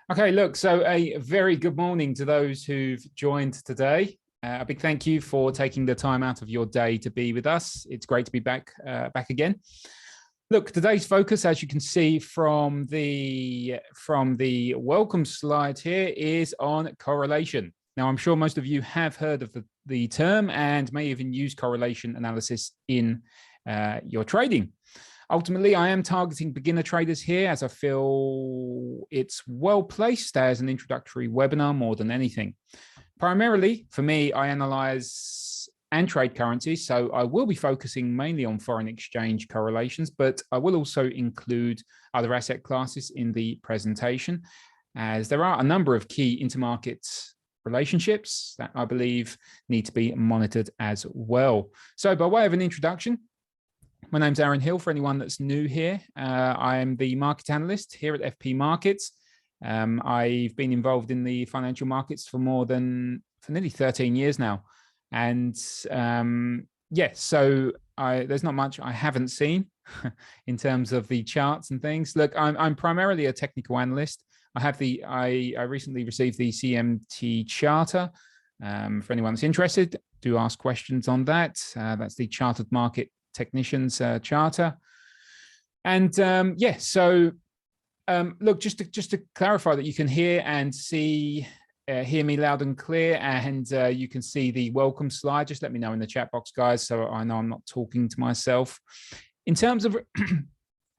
Okay, look, so a very good morning to those who've joined today. A big thank you for taking the time out of your day to be with us. It's great to be back again. Look, today's focus, as you can see from the welcome slide here, is on correlation. Now, I'm sure most of you have heard of the term and may even use correlation analysis in your trading. Ultimately, I am targeting beginner traders here as I feel it's well placed as an introductory webinar more than anything. Primarily, for me, I analyze and trade currencies, so I will be focusing mainly on foreign exchange correlations, but I will also include other asset classes in the presentation, as there are a number of key intermarket relationships that I believe need to be monitored as well. So by way of an introduction, my name's Aaron Hill. For anyone that's new here, I am the market analyst here at FP Markets. I've been involved in the financial markets for nearly 13 years now. And yes, so there's not much I haven't seen in terms of the charts and things. Look, I'm primarily a technical analyst. I recently received the CMT Charter. For anyone that's interested, do ask questions on that. That's the Chartered Market Technicians Charter. And yeah, so look, just to clarify that you can hear and hear me loud and clear, and you can see the welcome slide. Just let me know in the chat box, guys, so I know I'm not talking to myself. In terms of,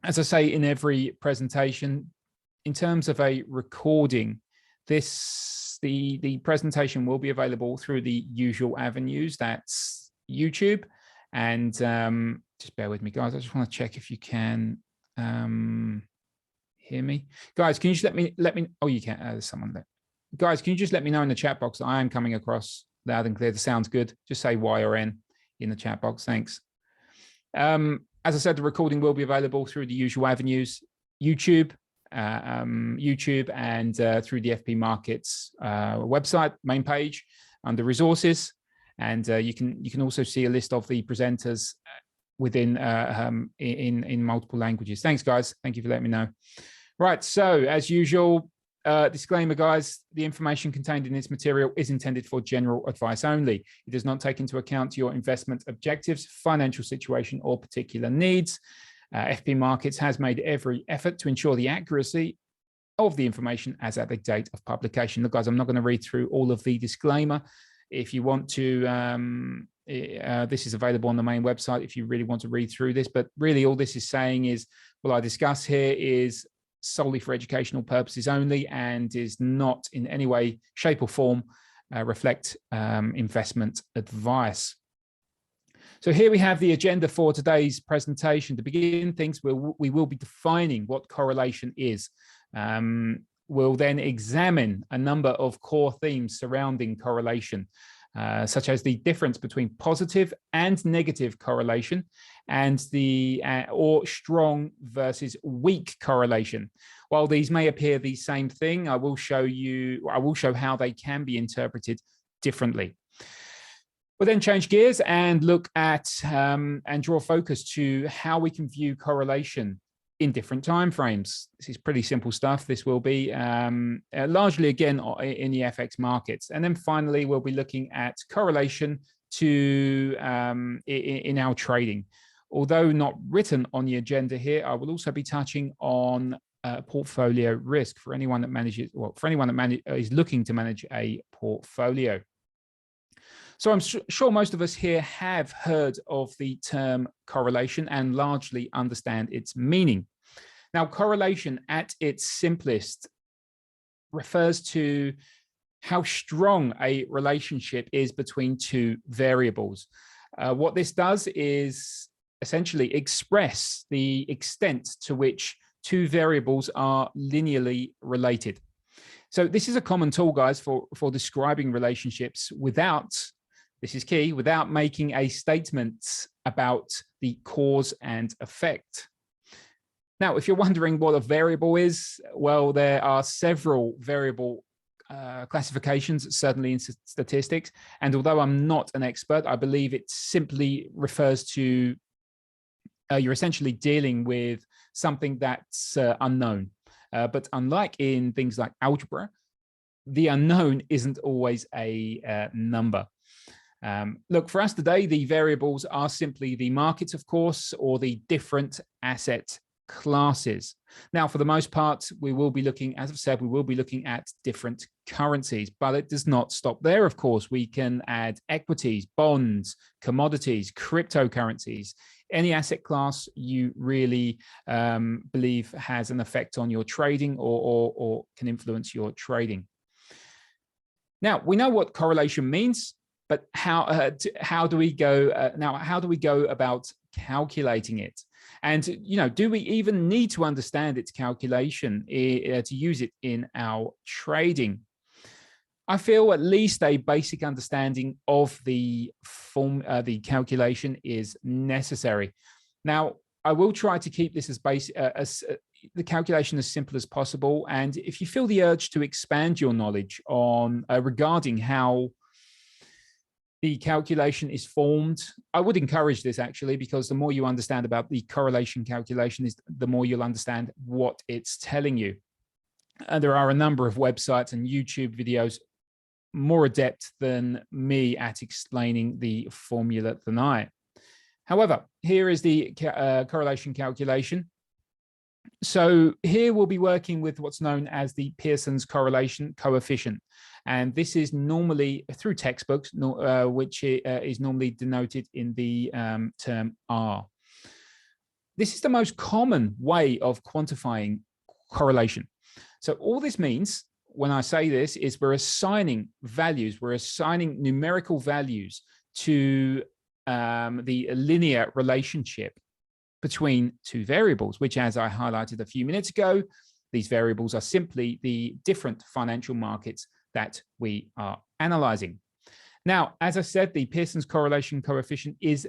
as I say in every presentation, in terms of a recording, the presentation will be available through the usual avenues. That's YouTube. And just bear with me, guys. I just want to check if you can hear me. Guys, can you just let me, oh, you can, there's someone there. Guys, can you just let me know in the chat box that I am coming across loud and clear? The sounds good. Just say Y or N in the chat box. Thanks. As I said, the recording will be available through the usual avenues, YouTube and through the FP Markets website, main page, under resources. And you can also see a list of the presenters within in multiple languages. Thanks, guys. Thank you for letting me know. Right. So as usual, disclaimer, guys, the information contained in this material is intended for general advice only. It does not take into account your investment objectives, financial situation, or particular needs. FP Markets has made every effort to ensure the accuracy of the information as at the date of publication. Look, guys, I'm not going to read through all of the disclaimer. If you want to, this is available on the main website if you really want to read through this. But really all this is saying is, what I discuss here is solely for educational purposes only and is not in any way, shape or form reflect investment advice. So here we have the agenda for today's presentation. To begin things, we will be defining what correlation is. We'll then examine a number of core themes surrounding correlation, such as the difference between positive and negative correlation and or strong versus weak correlation. While these may appear the same thing, I will show how they can be interpreted differently. We'll then change gears and look at and draw focus to how we can view correlation in different timeframes. This is pretty simple stuff. This will be largely, again, in the FX markets. And then finally, we'll be looking at correlation in our trading. Although not written on the agenda here, I will also be touching on portfolio risk for anyone that manages, well, for anyone that is looking to manage a portfolio. So I'm sure most of us here have heard of the term correlation and largely understand its meaning. Now, correlation at its simplest refers to how strong a relationship is between two variables. What this does is essentially express the extent to which two variables are linearly related. So this is a common tool, guys, for describing relationships without, this is key, without making a statement about the cause and effect. Now, if you're wondering what a variable is, well, there are several variable classifications, certainly in statistics. And although I'm not an expert, I believe it simply refers to you're essentially dealing with something that's unknown. But unlike in things like algebra, the unknown isn't always a number. Look, for us today, the variables are simply the markets, of course, or the different asset classes. Now, for the most part, we will be looking, as I've said, we will be looking at different currencies, but it does not stop there. Of course, we can add equities, bonds, commodities, cryptocurrencies, any asset class you really believe has an effect on your trading or can influence your trading. Now, we know what correlation means, but how do we go how do we go about calculating it? And, do we even need to understand its calculation to use it in our trading? I feel at least a basic understanding of the calculation is necessary. Now, I will try to keep this as basic as the calculation as simple as possible. And if you feel the urge to expand your knowledge on regarding how the calculation is formed, I would encourage this actually, because the more you understand about the correlation calculation, the more you'll understand what it's telling you. And there are a number of websites and YouTube videos more adept than me at explaining the formula than I. However, here is the correlation calculation. So here we'll be working with what's known as the Pearson's correlation coefficient. And this is normally through textbooks, which is normally denoted in the term R. This is the most common way of quantifying correlation. So all this means when I say this is we're assigning values, we're assigning numerical values to the linear relationship between two variables, which, as I highlighted a few minutes ago, these variables are simply the different financial markets that we are analyzing. Now, as I said, the Pearson's correlation coefficient is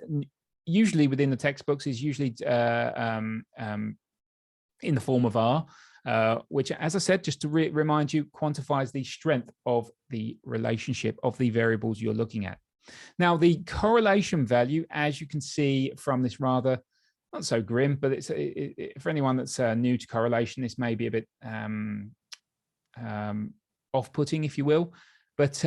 usually within the textbooks, is usually in the form of R, which, as I said, just to remind you, quantifies the strength of the relationship of the variables you're looking at. Now, the correlation value, as you can see from this rather not so grim, but it's for anyone that's new to correlation, this may be a bit off-putting, if you will, but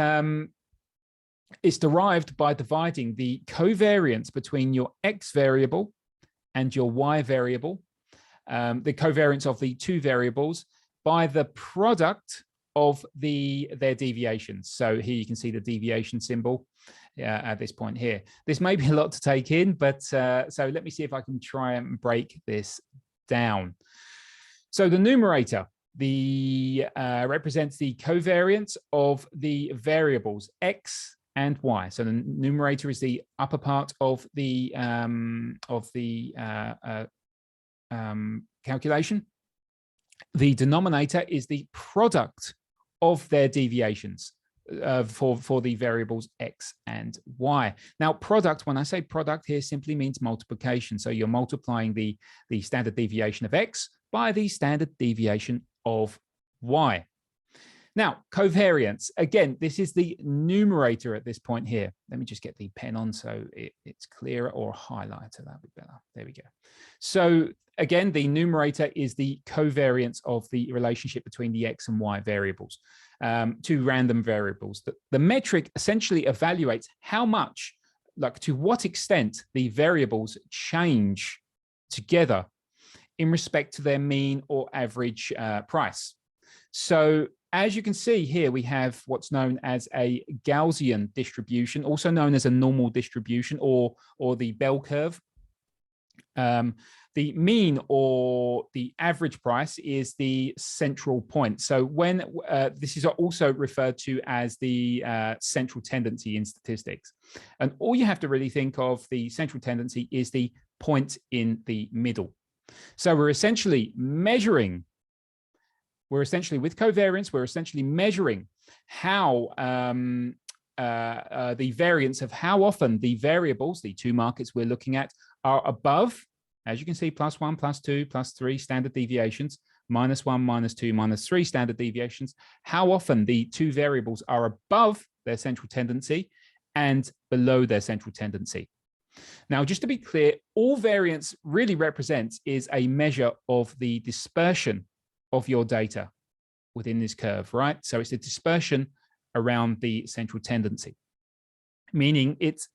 it's derived by dividing the covariance between your X variable and your Y variable, the covariance of the two variables, by the product of their deviations. So here you can see the deviation symbol at this point here. This may be a lot to take in, but so let me see if I can try and break this down. So the numerator, represents the covariance of the variables X and Y. So the numerator is the upper part of the calculation. The denominator is the product of their deviations for the variables X and Y. Now, product, when I say product here, simply means multiplication. So you're multiplying the standard deviation of X by the standard deviation of Y. Now, covariance, again, this is the numerator at this point here. Let me just get the pen on so it's clearer, or a highlighter, that'd be better. There we go. So again, the numerator is the covariance of the relationship between the X and Y variables, two random variables. The metric essentially evaluates how much, to what extent the variables change together in respect to their mean or average price. So as you can see here, we have what's known as a Gaussian distribution, also known as a normal distribution or the bell curve. The mean or the average price is the central point. So when this is also referred to as the central tendency in statistics. And all you have to really think of the central tendency is the point in the middle. So we're essentially measuring, with covariance, we're essentially measuring how the variance of how often the variables, the two markets we're looking at, are above, as you can see, +1, +2, +3 standard deviations, -1, -2, -3 standard deviations, how often the two variables are above their central tendency and below their central tendency. Now, just to be clear, all variance really represents is a measure of the dispersion of your data within this curve, right? So it's the dispersion around the central tendency, meaning it's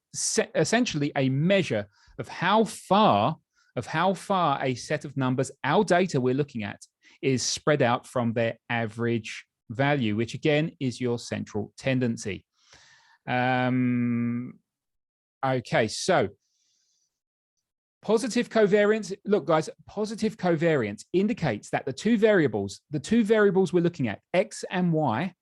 essentially a measure of how far a set of numbers, our data we're looking at, is spread out from their average value, which again is your central tendency. Okay, so positive covariance. Look, guys, positive covariance indicates that the two variables we're looking at, X and Y,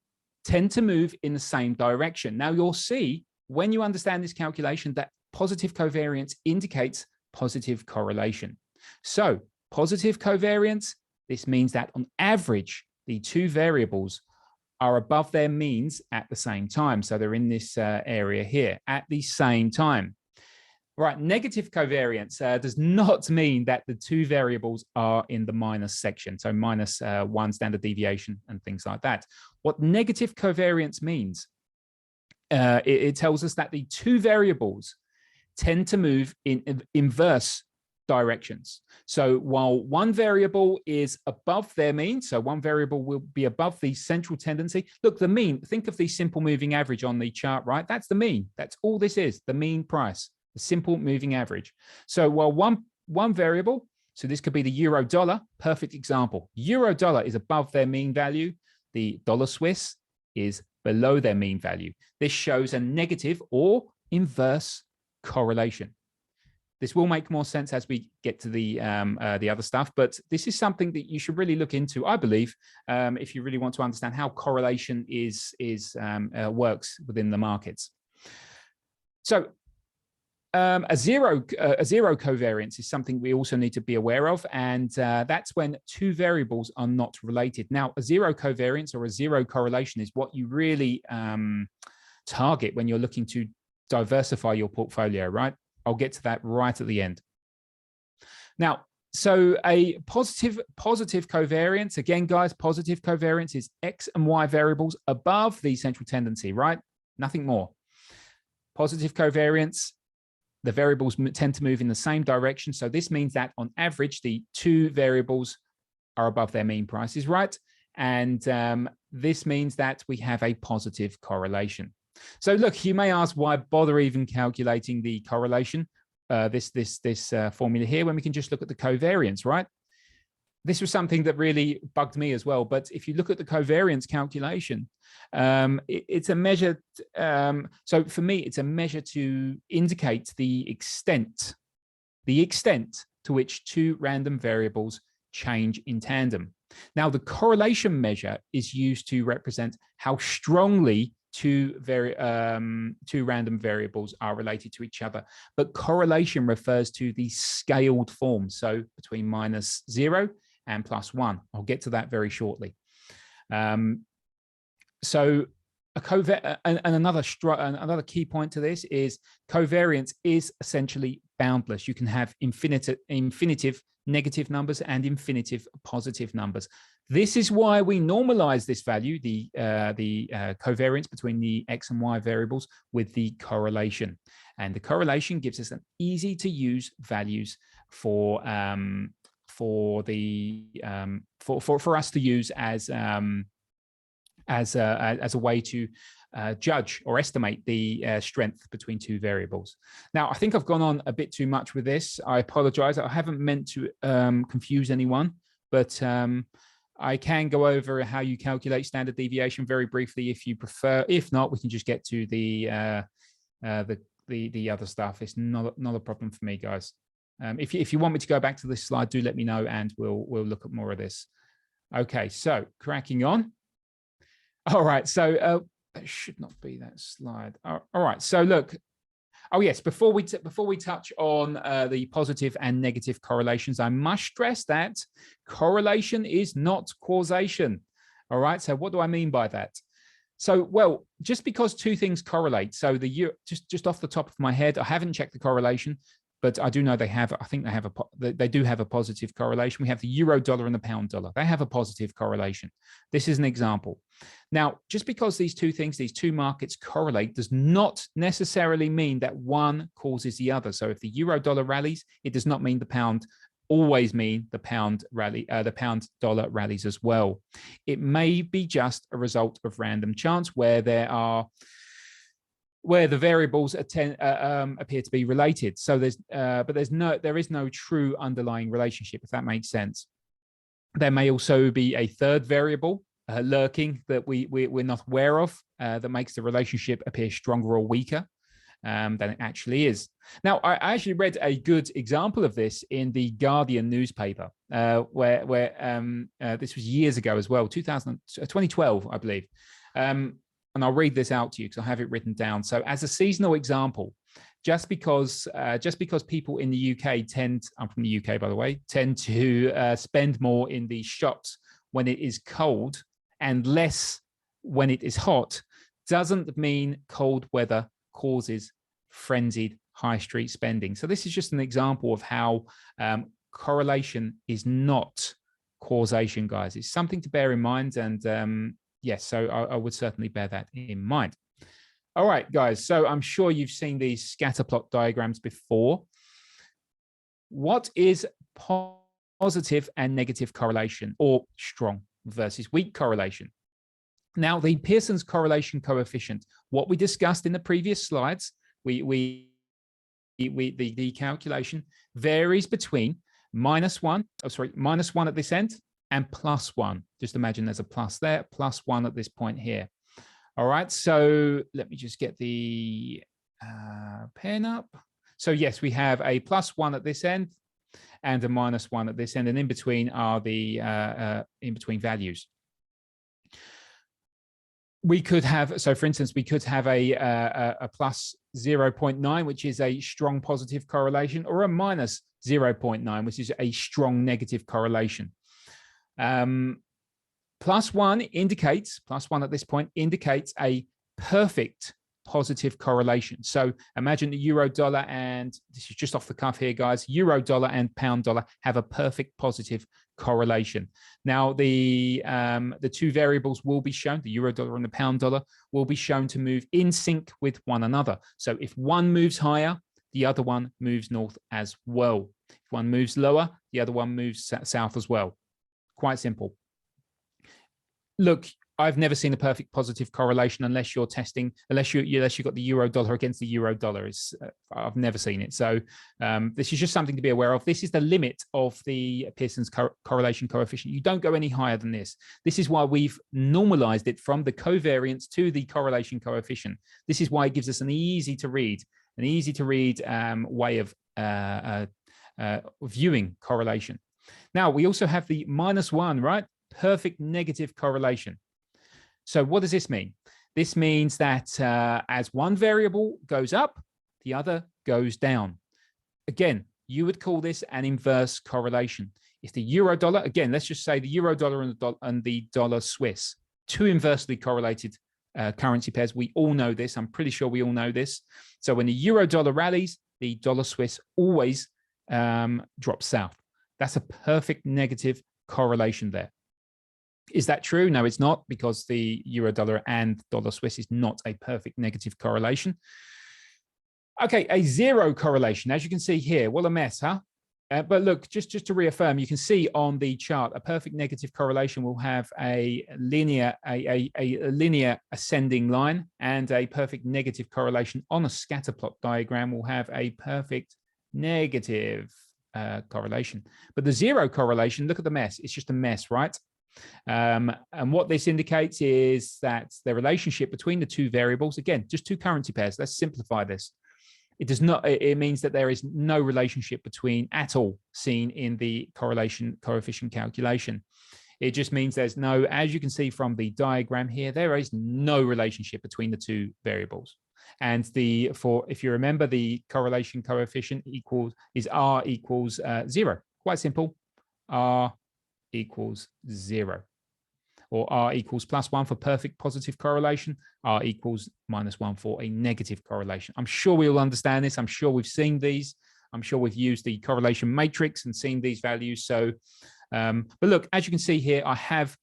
tend to move in the same direction. Now, you'll see when you understand this calculation that positive covariance indicates positive correlation. So positive covariance, this means that on average, the two variables are above their means at the same time. So they're in this area here at the same time. Right, negative covariance does not mean that the two variables are in the minus section, so minus 1 standard deviation and things like that. What negative covariance means, it tells us that the two variables tend to move in inverse directions. So while one variable is above their mean, so one variable will be above the central tendency. Look, the mean, think of the simple moving average on the chart, right? That's the mean. That's all this is, the mean price. The simple moving average. So while one variable, so this could be the euro dollar, perfect example. Euro dollar is above their mean value. The dollar Swiss is below their mean value. This shows a negative or inverse correlation. This will make more sense as we get to the other stuff, but this is something that you should really look into, I believe, if you really want to understand how correlation works within the markets. So a zero covariance is something we also need to be aware of, and that's when two variables are not related. Now, a zero covariance or a zero correlation is what you really target when you're looking to diversify your portfolio, right? I'll get to that right at the end. Now, so a positive covariance, again, guys, positive covariance is X and Y variables above the central tendency, right? Nothing more. Positive covariance, the variables tend to move in the same direction. So this means that on average, the two variables are above their mean prices, right? And this means that we have a positive correlation. So look, you may ask, why bother even calculating the correlation, this formula here, when we can just look at the covariance, right? This was something that really bugged me as well. But if you look at the covariance calculation, it's a measure. So for me, it's a measure to indicate the extent to which two random variables change in tandem. Now, the correlation measure is used to represent how strongly two random variables are related to each other. But correlation refers to the scaled form, so between -0 and +1. I'll get to that very shortly. So another key point to this is covariance is essentially boundless. You can have infinitive negative numbers and infinitive positive numbers. This is why we normalize this value, the covariance between the X and Y variables, with the correlation. And the correlation gives us an easy to use values for us to use as a way to judge or estimate the strength between two variables. Now, I think I've gone on a bit too much with this. I apologize. I haven't meant to confuse anyone, but I can go over how you calculate standard deviation very briefly if you prefer. If not, we can just get to the other stuff. It's not a problem for me, guys. If you want me to go back to this slide, do let me know, and we'll look at more of this. Okay, so cracking on. All right, so that should not be that slide. All right, so look. Oh yes, before we touch on the positive and negative correlations, I must stress that correlation is not causation. All right, so what do I mean by that? So, well, just because two things correlate, so just off the top of my head, I haven't checked the correlation, but I do know they have. I think they do have a positive correlation. We have the euro dollar and the pound dollar. They have a positive correlation. This is an example. Now, just because these two markets correlate does not necessarily mean that one causes the other. So if the euro dollar rallies, it does not mean the pound always mean the pound dollar rallies as well. It may be just a result of random chance where the variables appear to be related. So there is no true underlying relationship, if that makes sense. There may also be a third variable lurking that we're not aware of that makes the relationship appear stronger or weaker than it actually is. Now, I actually read a good example of this in the Guardian newspaper, where this was years ago as well, 2012, I believe. And I'll read this out to you because I have it written down. So as a seasonal example, just because people in the UK I'm from the UK, by the way, tend to spend more in the shops when it is cold and less when it is hot, doesn't mean cold weather causes frenzied high street spending. So this is just an example of how correlation is not causation, guys. It's something to bear in mind. And yes, so I would certainly bear that in mind. All right, guys. So I'm sure you've seen these scatter plot diagrams before. What is positive and negative correlation, or strong versus weak correlation? Now, the Pearson's correlation coefficient, what we discussed in the previous slides, the calculation varies between -1 at this end and +1. Just imagine there's a plus there, +1 at this point here. All right, so let me just get the pen up. So yes, we have a +1 at this end and a -1 at this end, and in between are the in-between values. We could have, so for instance, we could have a plus 0.9, which is a strong positive correlation, or a minus 0.9, which is a strong negative correlation. +1 at this point indicates a perfect positive correlation. So imagine the euro dollar, and this is just off the cuff here, guys, euro dollar and pound dollar have a perfect positive correlation. Now the two variables will be shown, the euro dollar and the pound dollar will be shown to move in sync with one another. So if one moves higher, the other one moves north as well. If one moves lower, the other one moves south as well. Quite simple. Look, I've never seen a perfect positive correlation unless you're testing, unless you got the euro dollar against the euro dollar. I've never seen it. So this is just something to be aware of. This is the limit of the Pearson's correlation coefficient. You don't go any higher than this. This is why we've normalized it from the covariance to the correlation coefficient. This is why it gives us an easy to read way of viewing correlation. Now we also have the -1, right? Perfect negative correlation. So what does this mean? This means that as one variable goes up, the other goes down. Again, you would call this an inverse correlation. If the euro dollar, again, let's just say the euro dollar and the dollar Swiss, two inversely correlated currency pairs. We all know this. I'm pretty sure we all know this. So when the euro dollar rallies, the dollar Swiss always drops south. That's a perfect negative correlation there. Is that true? No, it's not, because the euro dollar and dollar Swiss is not a perfect negative correlation. Okay, a zero correlation, as you can see here. What a mess, huh? But look, just to reaffirm, you can see on the chart, a perfect negative correlation will have a linear ascending line, and a perfect negative correlation on a scatter plot diagram will have a perfect negative correlation. But the zero correlation, look at the mess. It's just a mess, right? And what this indicates is that the relationship between the two variables, again, just two currency pairs. Let's simplify this. It does not, it means that there is no relationship between at all seen in the correlation coefficient calculation. It just means there's no, as you can see from the diagram here, there is no relationship between the two variables. And if you remember, the correlation coefficient is R equals 0. Quite simple. R equals 0, or R equals +1 for perfect positive correlation, R equals -1 for a negative correlation. I'm sure we all understand this. I'm sure we've seen these. I'm sure we've used the correlation matrix and seen these values. So, but look, as you can see here, I have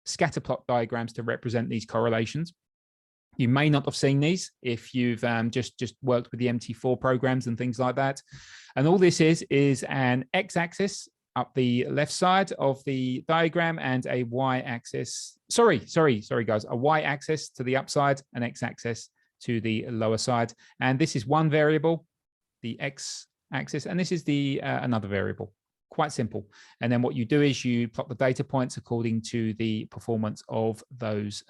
scatter plot diagrams to represent these correlations. You may not have seen these if you've just worked with the MT4 programs and things like that. And all this is an x-axis up the left side of the diagram and a y-axis. Sorry, guys. A y-axis to the upside, an x-axis to the lower side. And this is one variable, the x-axis, and this is the another variable. Quite simple. And then what you do is you plot the data points according to the performance of those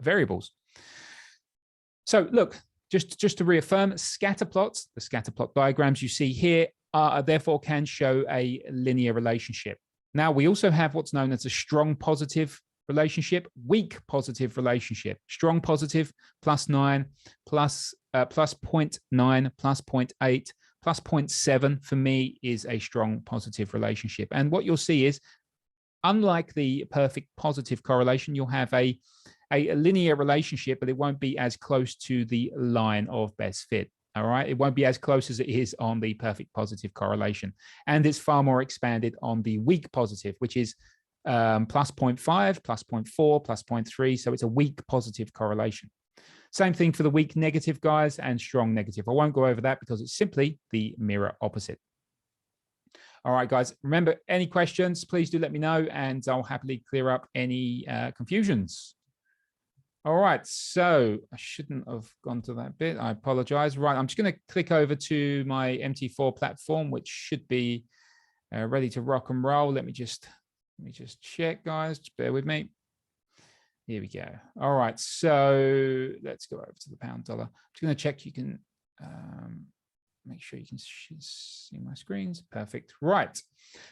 variables. So look, just to reaffirm, scatter plots, the scatter plot diagrams you see here therefore can show a linear relationship. Now, we also have what's known as a strong positive relationship, weak positive relationship. Strong positive, +9, plus 0.9, plus 0.8, plus 0.7 for me is a strong positive relationship. And what you'll see is, unlike the perfect positive correlation, you'll have a linear relationship, but it won't be as close to the line of best fit. All right, it won't be as close as it is on the perfect positive correlation. And it's far more expanded on the weak positive, which is +0.5, +0.4, +0.3. So it's a weak positive correlation. Same thing for the weak negative guys and strong negative. I won't go over that because it's simply the mirror opposite. All right, guys, remember, any questions, please do let me know and I'll happily clear up any confusions. All right, so I shouldn't have gone to that bit. I apologize. Right, I'm just going to click over to my MT4 platform, which should be ready to rock and roll. Let me just check, guys. Just bear with me. Here we go. All right, so let's go over to the pound dollar. I'm just going to check you can make sure you can see my screens. Perfect. Right.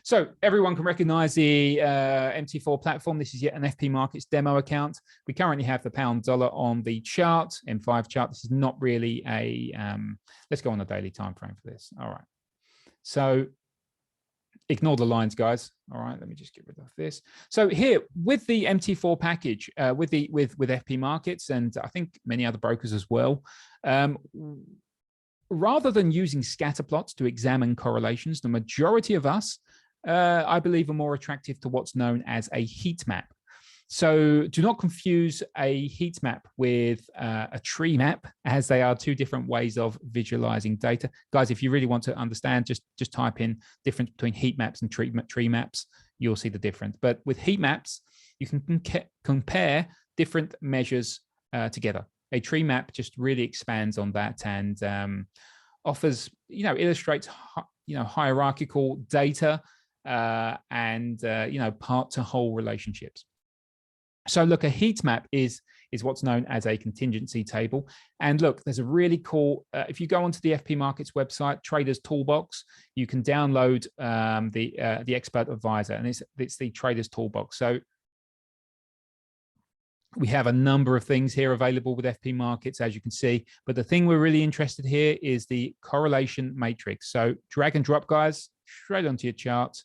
So everyone can recognize the MT4 platform. This is yet an FP Markets demo account. We currently have the pound dollar on the chart, M5 chart. This is not really a, let's go on a daily time frame for this. All right. So ignore the lines, guys. All right, let me just get rid of this. So here with the MT4 package, with FP Markets, and I think many other brokers as well, rather than using scatter plots to examine correlations, the majority of us, I believe, are more attractive to what's known as a heat map. So do not confuse a heat map with a tree map, as they are two different ways of visualizing data. Guys, if you really want to understand, just type in difference between heat maps and tree maps. You'll see the difference. But with heat maps, you can compare different measures together. A tree map just really expands on that and offers, illustrates, hierarchical data and part to whole relationships. So look, a heat map is what's known as a contingency table. And look, there's a really cool, if you go onto the FP Markets website, Traders Toolbox, you can download the Expert Advisor, and it's the Traders Toolbox. So we have a number of things here available with FP Markets, as you can see. But the thing we're really interested here is the correlation matrix. So drag and drop, guys, straight onto your chart.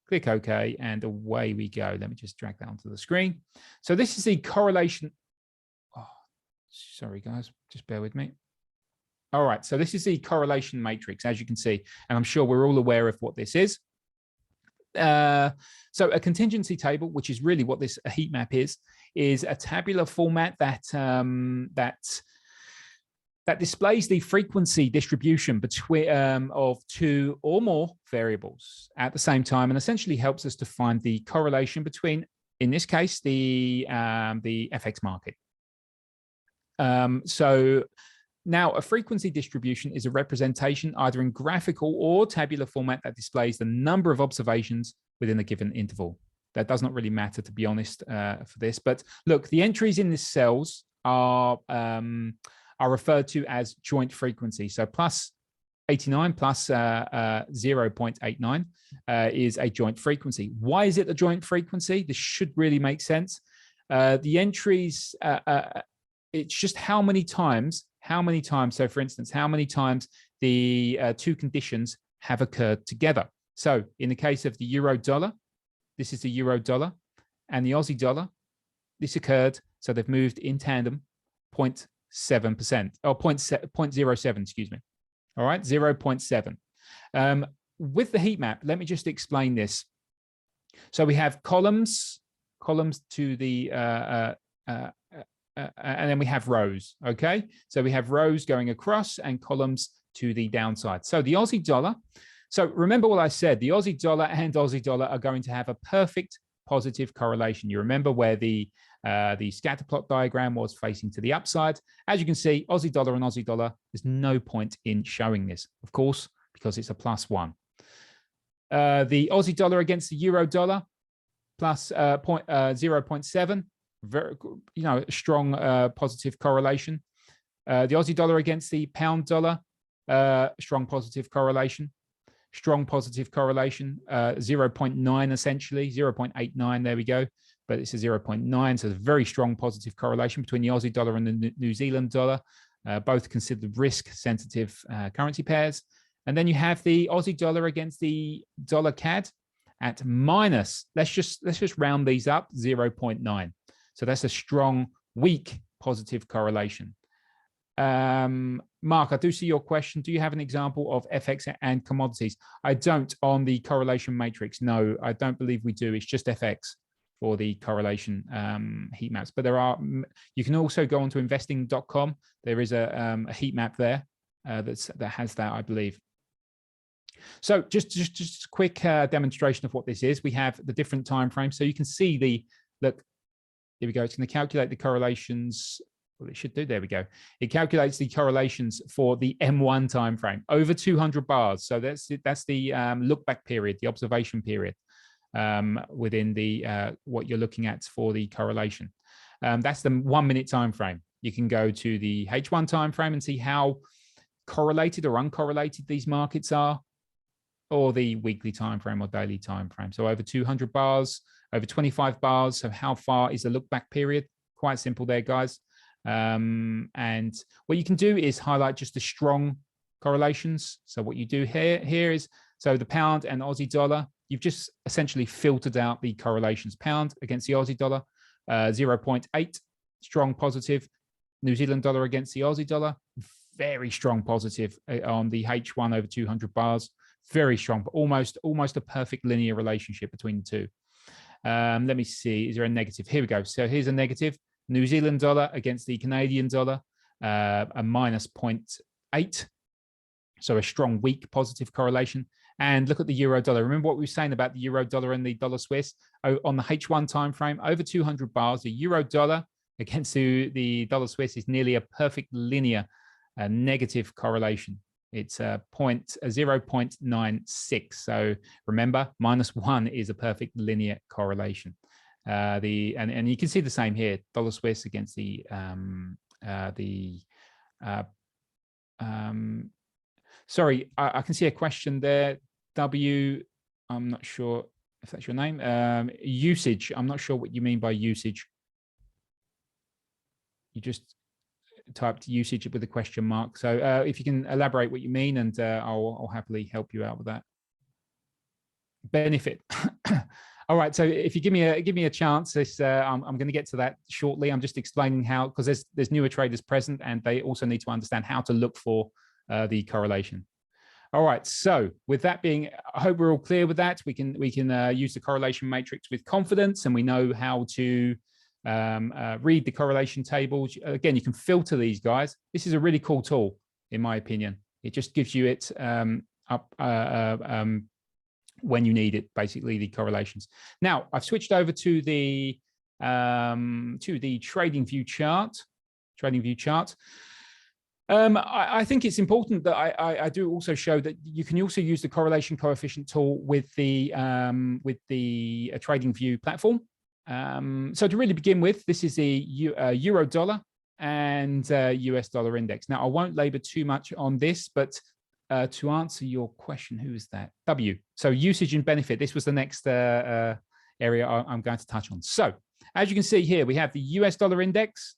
Click OK, and away we go. Let me just drag that onto the screen. So this is the correlation. Oh, sorry, guys, just bear with me. All right, so this is the correlation matrix, as you can see, and I'm sure we're all aware of what this is. So a contingency table, which is really what this heat map is a tabular format that that displays the frequency distribution between of two or more variables at the same time, and essentially helps us to find the correlation between, in this case, the FX market. So now a frequency distribution is a representation either in graphical or tabular format that displays the number of observations within a given interval. That does not really matter, to be honest, for this. But look, the entries in these cells are referred to as joint frequency. So plus 89 plus 0.89 is a joint frequency. Why is it a joint frequency? This should really make sense. The entries, it's just how many times. So for instance, how many times the two conditions have occurred together. So in the case of the euro dollar, this is the euro dollar, and the Aussie dollar, this occurred. So they've moved in tandem 0.7%, or 0.07, excuse me. All right, 0.7. With the heat map, let me just explain this. So we have columns to the and then we have rows. Okay, so we have rows going across and columns to the downside. So the Aussie dollar. So remember what I said, the Aussie dollar and Aussie dollar are going to have a perfect positive correlation. You remember where the scatter plot diagram was facing to the upside. As you can see, Aussie dollar and Aussie dollar, there's no point in showing this, of course, because it's a +1. The Aussie dollar against the euro dollar, plus 0.7, very, strong positive correlation. The Aussie dollar against the pound dollar, strong positive correlation. Strong positive correlation, 0.9 essentially, 0.89, there we go. But it's a 0.9, so it's a very strong positive correlation between the Aussie dollar and the New Zealand dollar, both considered risk-sensitive currency pairs. And then you have the Aussie dollar against the dollar CAD at minus, let's just round these up, 0.9. So that's a strong, weak positive correlation. Mark, I do see your question. Do you have an example of FX and commodities? I don't on the correlation matrix. No, I don't believe we do. It's just FX for the correlation heat maps. But there are, you can also go onto investing.com. There is a heat map there that has that, I believe. So just a quick demonstration of what this is. We have the different time frames. So you can see look, here we go. It's going to calculate the correlations. Well, it should do. There we go. It calculates the correlations for the M1 time frame over 200 bars. So that's the look back period, the observation period within the what you're looking at for the correlation. That's the 1 minute time frame. You can go to the H1 time frame and see how correlated or uncorrelated these markets are, or the weekly time frame or daily time frame. So over 200 bars, over 25 bars. So how far is the look back period? Quite simple there, guys. And what you can do is highlight just the strong correlations. So what you do here is, so the pound and Aussie dollar, you've just essentially filtered out the correlations. Pound against the Aussie dollar, 0.8, strong positive. New Zealand dollar against the Aussie dollar, very strong positive on the H1 over 200 bars. Very strong, but almost a perfect linear relationship between the two. Let me see, is there a negative? Here we go. So here's a negative. New Zealand dollar against the Canadian dollar, a minus 0.8. So a strong, weak positive correlation. And look at the euro dollar. Remember what we were saying about the euro dollar and the dollar Swiss? On the H1 time frame, over 200 bars, the euro dollar against the dollar Swiss is nearly a perfect linear negative correlation. It's 0.96. So remember, -1 is a perfect linear correlation. And you can see the same here, dollar Swiss against the sorry, I can see a question there. W, I'm not sure if that's your name. Usage, I'm not sure what you mean by usage. You just typed usage with a question mark. So if you can elaborate what you mean, and I'll happily help you out with that. Benefit. All right, so if you give me a chance, I'm going to get to that shortly. I'm just explaining how, because there's newer traders present, and they also need to understand how to look for the correlation. All right, so with that being, I hope we're all clear with that. We can use the correlation matrix with confidence, and we know how to read the correlation tables. Again, you can filter these, guys. This is a really cool tool, in my opinion. It just gives you it when you need it, basically the correlations. Now I've switched over to the trading view chart. I think it's important that I do also show that you can also use the correlation coefficient tool with the trading view platform. So to really begin with, this is the euro dollar and US dollar index. Now I won't labor too much on this, but to answer your question, who is that? W. So usage and benefit. This was the next area I'm going to touch on. So as you can see here, we have the US dollar index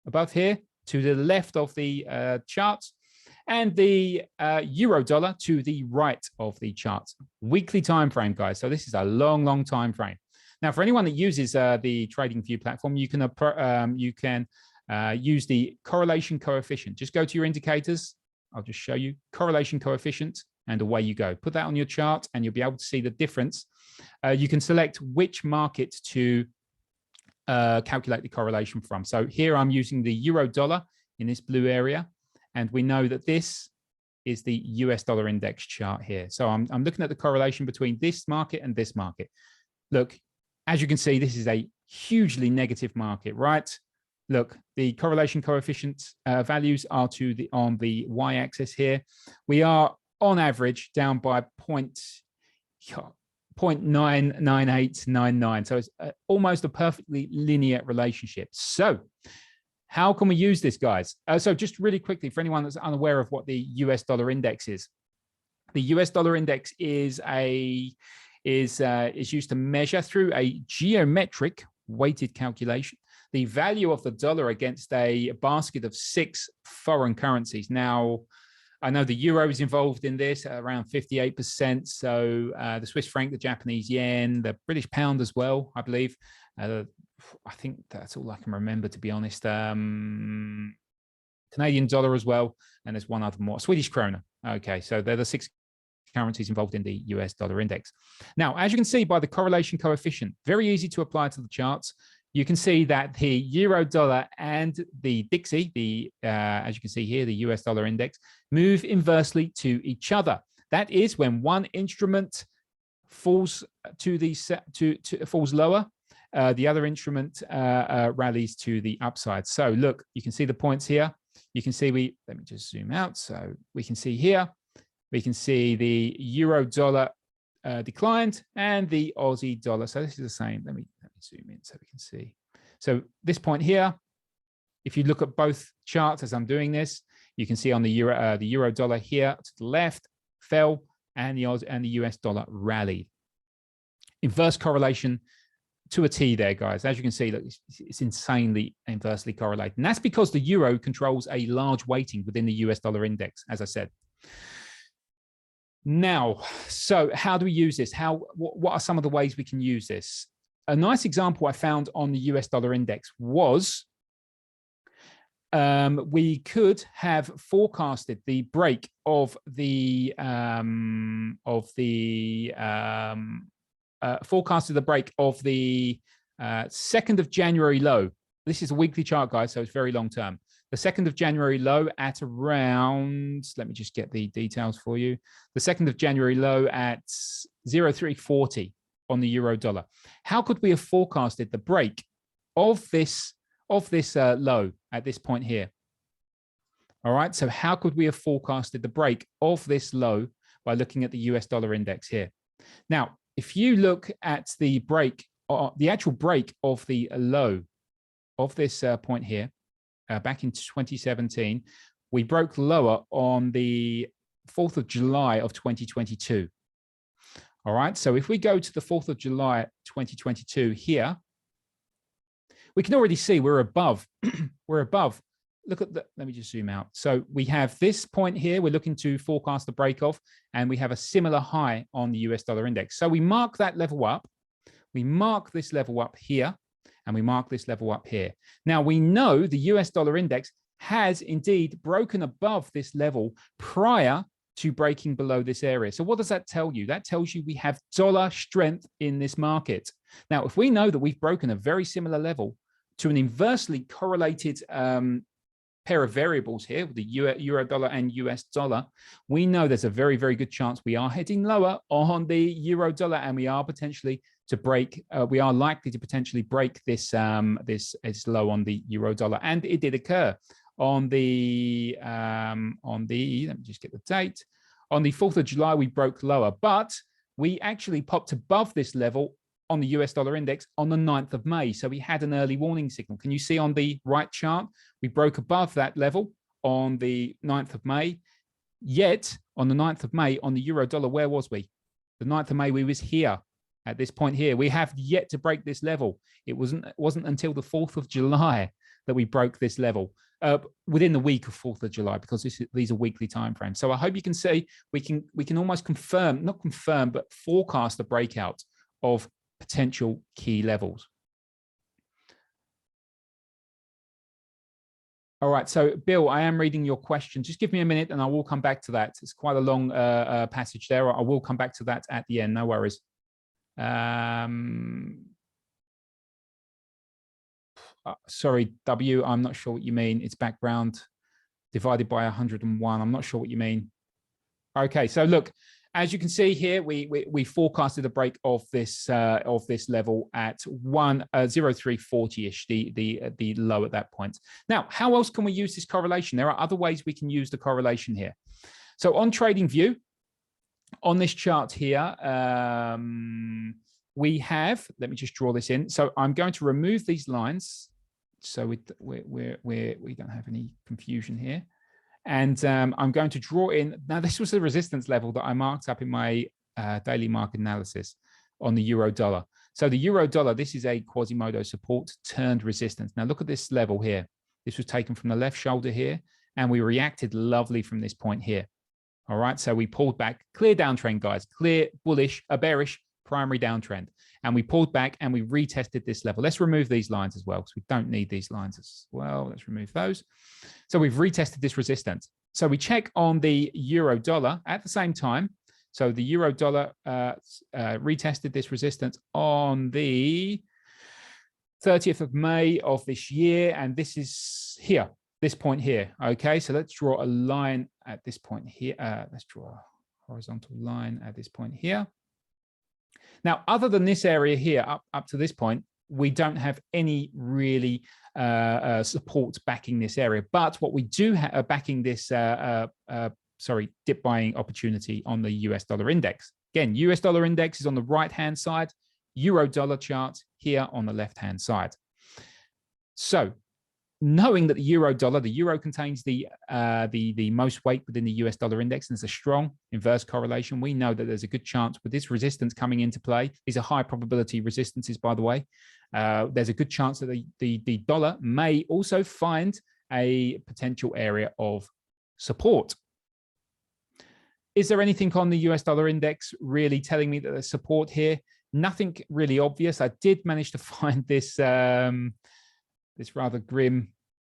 above here to the left of the chart, and the euro dollar to the right of the chart. Weekly time frame, guys. So this is a long time frame. Now, for anyone that uses the trading view platform, you can use the correlation coefficient. Just go to your indicators. I'll just show you correlation coefficient, and away you go. Put that on your chart, and you'll be able to see the difference. You can select which market to calculate the correlation from. So here I'm using the euro dollar in this blue area, and we know that this is the US dollar index chart here. So I'm looking at the correlation between this market and this market. Look, as you can see, this is a hugely negative market, right? Look, the correlation coefficient values are on the y-axis here. We are on average down by 0.99899. So it's almost a perfectly linear relationship. So how can we use this, guys? So just really quickly, for anyone that's unaware of what the US dollar index is, the US dollar index is used to measure through a geometric weighted calculation the value of the dollar against a basket of 6 foreign currencies. Now, I know the euro is involved in this at around 58%. So the Swiss franc, the Japanese yen, the British pound as well, I believe. I think that's all I can remember, to be honest. Canadian dollar as well. And there's one other more, Swedish krona. Okay, so they're the 6 currencies involved in the US dollar index. Now, as you can see by the correlation coefficient, very easy to apply to the charts. You can see that the euro dollar and the Dixie, as you can see here, the US dollar index, move inversely to each other. That is when one instrument falls falls lower, the other instrument rallies to the upside. So look, you can see the points here. You can see let me just zoom out. So we can see here, we can see the euro dollar declined and the Aussie dollar. So this is the same. Let me zoom in so we can see. So this point here, if you look at both charts as I'm doing this, you can see on the euro dollar here to the left fell, and the US dollar rallied. Inverse correlation to a T there, guys. As you can see, look, it's insanely inversely correlated. And that's because the euro controls a large weighting within the US dollar index, as I said. Now, so how do we use this? What are some of the ways we can use this? A nice example I found on the US dollar index was we could have forecasted the break of the forecasted the break of the 2nd of January low. This is a weekly chart, guys, so it's very long term. The 2nd of January low at around, let me just get the details for you. The 2nd of January low at 0.340 on the euro dollar. How could we have forecasted the break of this low at this point here? All right, so how could we have forecasted the break of this low by looking at the US dollar index here? Now, if you look at the break, the actual break of the low of this point here, back in 2017, we broke lower on the 4th of July of 2022. All right, so if we go to the 4th of July 2022 here, we can already see we're above. We're above. Look at the, let me just zoom out. So we have this point here, we're looking to forecast the break of, and we have a similar high on the US dollar index. So we mark that level up. We mark this level up here, and we mark this level up here. Now we know the US dollar index has indeed broken above this level prior to breaking below this area. So what does that tell you? That tells you we have dollar strength in this market. Now, if we know that we've broken a very similar level to an inversely correlated pair of variables here, the euro dollar and US dollar, we know there's a very, very good chance we are heading lower on the euro dollar, and we are potentially to break, we are likely to potentially break this, this low on the euro dollar. And it did occur on the, let me just get the date. On the 4th of July, we broke lower, but we actually popped above this level on the US dollar index on the 9th of May. So we had an early warning signal. Can you see on the right chart? We broke above that level on the 9th of May. Yet on the 9th of May on the euro dollar, where was we? The 9th of May, we was here at this point here. We have yet to break this level. It wasn't until the 4th of July that we broke this level, within the week of 4th of July, because these are weekly timeframes. So I hope you can see we can almost confirm, not confirm, but forecast the breakout of potential key levels. All right, so Bill, I am reading your question. Just give me a minute and I will come back to that. It's quite a long passage there. I will come back to that at the end, no worries. sorry, W, I'm not sure what you mean. It's background divided by 101. I'm not sure what you mean. Okay, so look, as you can see here, we forecasted a break of this level at 10340-ish, the low at that point. Now, how else can we use this correlation? There are other ways we can use the correlation here. So on TradingView, on this chart here, we have, let me just draw this in. So I'm going to remove these lines so we don't have any confusion here. And I'm going to draw in, now this was the resistance level that I marked up in my daily market analysis on the euro dollar. So the euro dollar, this is a Quasimodo support turned resistance. Now look at this level here. This was taken from the left shoulder here, and we reacted lovely from this point here. All right, so we pulled back, clear downtrend, guys, clear bullish, a bearish primary downtrend. And we pulled back and we retested this level. Let's remove these lines as well, because we don't need these lines as well. Let's remove those. So we've retested this resistance. So we check on the euro dollar at the same time. So the euro dollar retested this resistance on the 30th of May of this year. And this is here, this point here. Okay, so let's draw a line at this point here. Let's draw a horizontal line at this point here. Now, other than this area here, up to this point, we don't have any really support backing this area. But what we do have backing this, dip buying opportunity on the US dollar index. Again, US dollar index is on the right-hand side, euro dollar chart here on the left-hand side. So knowing that the euro dollar, the euro contains the most weight within the US dollar index, and there's a strong inverse correlation, we know that there's a good chance with this resistance coming into play. These are high probability resistances, by the way. There's a good chance that the dollar may also find a potential area of support. Is there anything on the US dollar index really telling me that there's support here? Nothing really obvious. I did manage to find this this rather grim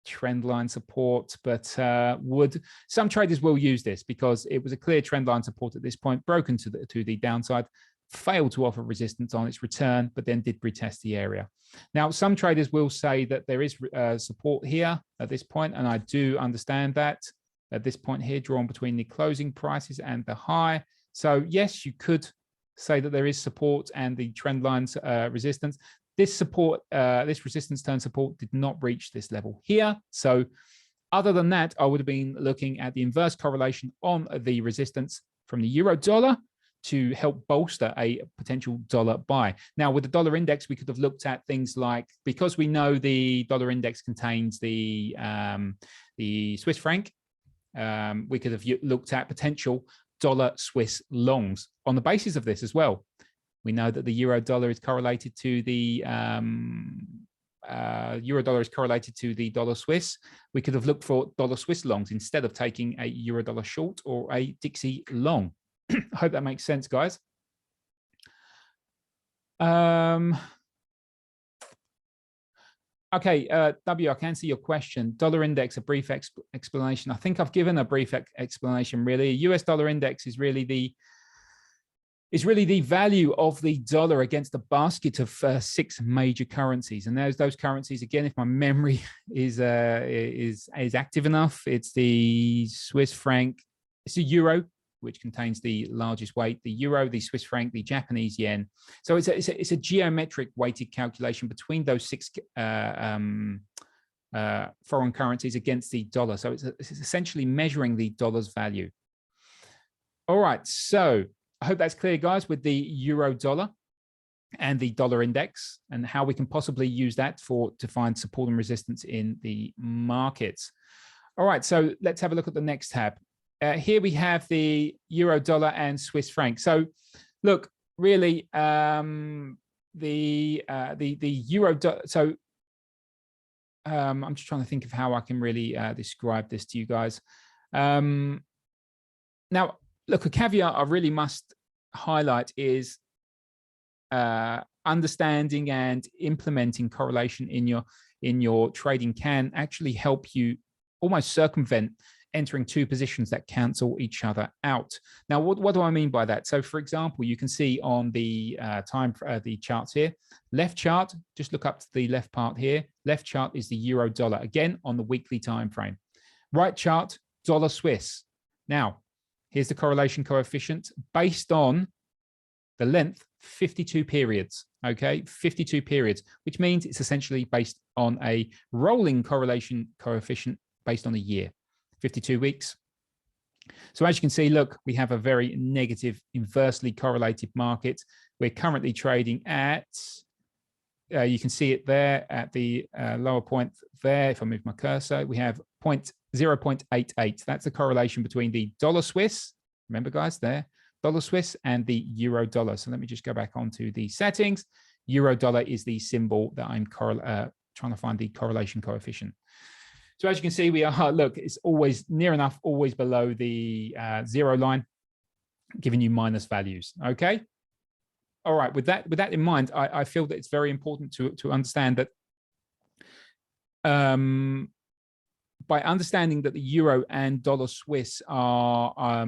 trend line support, but some traders will use this because it was a clear trend line support at this point, broken to the downside, failed to offer resistance on its return, but then did retest the area. Now, some traders will say that there is support here at this point, and I do understand that at this point here, drawn between the closing prices and the high. So yes, you could say that there is support and the trend lines resistance. This support, this resistance turn support did not reach this level here. So other than that, I would have been looking at the inverse correlation on the resistance from the euro dollar to help bolster a potential dollar buy. Now, with the dollar index, we could have looked at things like, because we know the dollar index contains the Swiss franc, we could have looked at potential dollar Swiss longs on the basis of this as well. We know that the euro dollar is correlated to the dollar Swiss. We could have looked for dollar Swiss longs instead of taking a euro dollar short or a Dixie long. I hope that makes sense, guys. Okay, W, I can see your question. Dollar index, a brief explanation. I think I've given a brief explanation, really. US dollar index is really the value of the dollar against a basket of 6 major currencies. And there's those currencies, again, if my memory is active enough, it's the Swiss franc, it's the euro, which contains the largest weight, the euro, the Swiss franc, the Japanese yen. So it's a geometric weighted calculation between those 6 foreign currencies against the dollar. So it's essentially measuring the dollar's value. All right, so I hope that's clear, guys, with the euro dollar and the dollar index and how we can possibly use that to find support and resistance in the markets. All right, so let's have a look at the next tab. Here we have the euro dollar and Swiss franc. So look, really, the euro dollar. So I'm just trying to think of how I can really describe this to you guys. Now, look, a caveat I really must highlight is understanding and implementing correlation in your trading can actually help you almost circumvent entering two positions that cancel each other out. Now, what do I mean by that? So, for example, you can see on the the charts here, left chart, just look up to the left part here. Left chart is the euro dollar, again, on the weekly time frame. Right chart, dollar Swiss. Now, here's the correlation coefficient based on the length, 52 periods, okay? 52 periods, which means it's essentially based on a rolling correlation coefficient based on a year, 52 weeks. So as you can see, look, we have a very negative, inversely correlated market. We're currently trading at, you can see it there at the lower point there. If I move my cursor, we have 0.88. That's the correlation between the dollar Swiss, remember guys, there, dollar Swiss, and the euro dollar. So let me just go back onto the settings. Euro dollar is the symbol that I'm trying to find the correlation coefficient. So as you can see, we are, look, it's always near enough, always below the 0 line, giving you minus values, okay? All right, with that in mind, I feel that it's very important to understand that by understanding that the euro and dollar Swiss are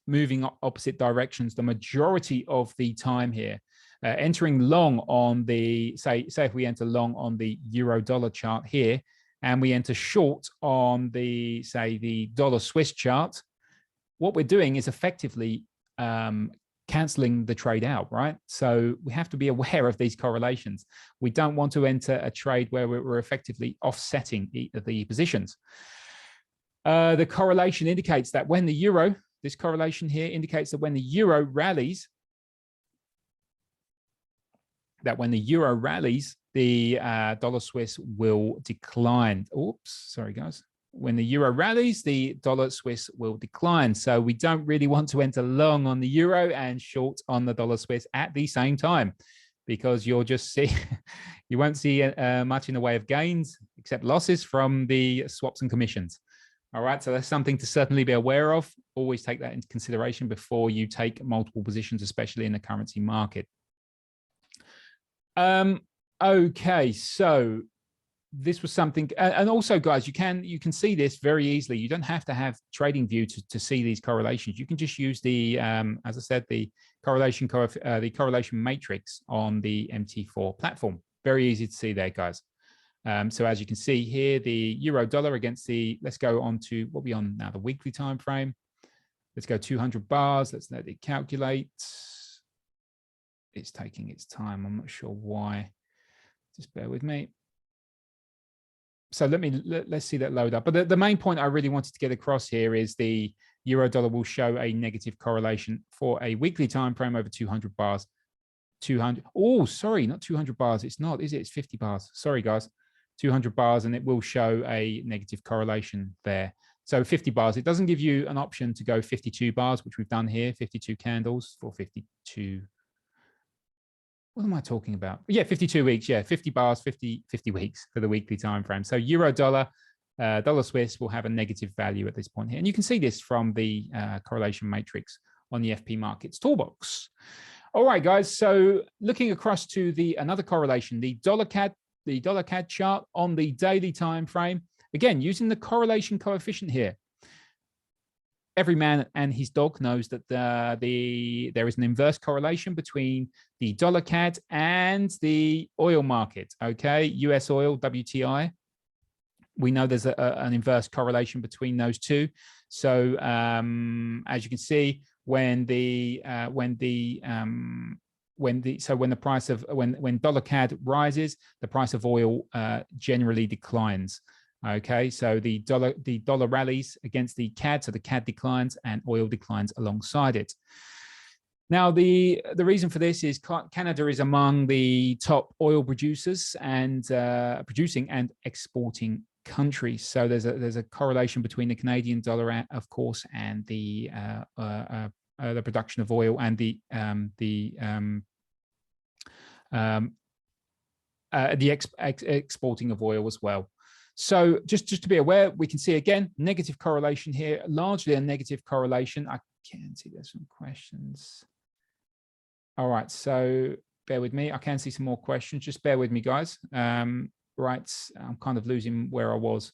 moving opposite directions the majority of the time here, entering long on the, say if we enter long on the euro dollar chart here, and we enter short on the, say, the dollar Swiss chart, what we're doing is effectively canceling the trade out, right? So we have to be aware of these correlations. We don't want to enter a trade where we're effectively offsetting the positions. The correlation indicates that when the euro, this correlation here indicates that when the euro rallies, the dollar Swiss will decline. Oops, sorry guys. When the euro rallies, the dollar Swiss will decline. So we don't really want to enter long on the euro and short on the dollar Swiss at the same time, because you'll just see, you won't see much in the way of gains except losses from the swaps and commissions. All right, so that's something to certainly be aware of. Always take that into consideration before you take multiple positions, especially in the currency market. Okay, so this was something, and also guys, you can see this very easily. You don't have to have TradingView to see these correlations. You can just use the as I said, the correlation matrix on the MT4 platform. Very easy to see there, guys. So as you can see here, the euro dollar against the, let's go on to what we're on now, the weekly time frame. Let's go 200 bars. Let's let it calculate. It's taking its time. I'm not sure why. Just bear with me. So let's see that load up. But the main point I really wanted to get across here is the euro dollar will show a negative correlation for a weekly time frame over 200 bars. 200. Oh, sorry, not 200 bars. It's not, is it? It's 50 bars. Sorry, guys. 200 bars, and it will show a negative correlation there. So 50 bars. It doesn't give you an option to go 52 bars, which we've done here. 52 candles for 52. What am I talking about? Yeah, 52 weeks. Yeah, 50 bars, 50 weeks for the weekly time frame. So euro dollar, dollar Swiss will have a negative value at this point here. And you can see this from the correlation matrix on the FP Markets toolbox. All right, guys. So looking across to another correlation, the dollar CAD chart on the daily time frame. Again, using the correlation coefficient here. Every man and his dog knows that there is an inverse correlation between the dollar CAD and the oil market. Okay, US oil, WTI. We know there's an inverse correlation between those two. So as you can see, when dollar CAD rises, the price of oil generally declines. Okay, so the dollar rallies against the CAD, so the CAD declines and oil declines alongside it. Now, the reason for this is Canada is among the top oil producers and producing and exporting countries. So there's a correlation between the Canadian dollar, of course, and the production of oil and the exporting of oil as well. So just to be aware, we can see again, negative correlation here, largely a negative correlation. I can see there's some questions. All right, so bear with me. I can see some more questions. Just bear with me, guys. Right, I'm kind of losing where I was.